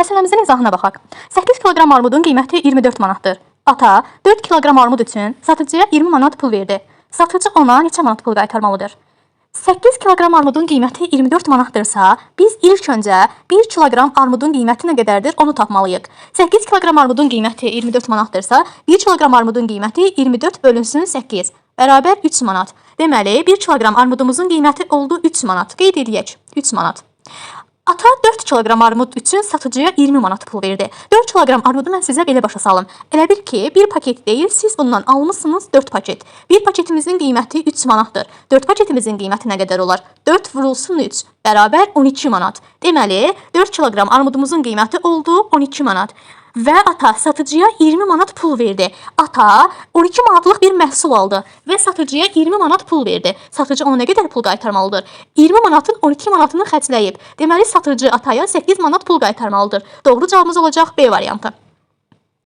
Məsələmizin izahına baxaq. 8 kiloqram armudun qiyməti 24 manatdır. Ata 4 kiloqram armud üçün satıcıya 20 manat pul verdi. Satıcı ona neçə manat pul qaytarmalıdır? 8 kiloqram armudun qiyməti 24 manatdırsa, biz ilk öncə 1 kiloqram armudun qiyməti nə qədərdir onu tapmalıyıq. 8 kiloqram armudun qiyməti 24 manatdırsa, 1 kiloqram armudun qiyməti 24 bölünsün 8 bərabər 3 manat. Deməli, 1 kiloqram armudumuzun qiyməti oldu 3 manat. Qeyd edək, 3 manat. Ata 4 kiloqram armud üçün satıcıya 20 manat pul verdi. 4 kiloqram armudu mən sizə belə başa salım. Elə bil ki, bir paket deyil, siz bundan almışsınız 4 paket. Bir paketimizin qiyməti 3 manatdır. 4 paketimizin qiyməti nə qədər olar? 4 vurulsun 3 bərabər 12 manat. Deməli, 4 kiloqram armudumuzun qiyməti oldu 12 manat. Və ata satıcıya 20 manat pul verdi. Ata 12 manatlıq bir məhsul aldı və satıcıya 20 manat pul verdi. Satıcı ona nə qədər pul qaytarmalıdır? 20 manatın 12 manatını xərcləyib. Deməli, satıcı ataya 8 manat pul qaytarmalıdır. Doğru cavabımız olacaq B variantı.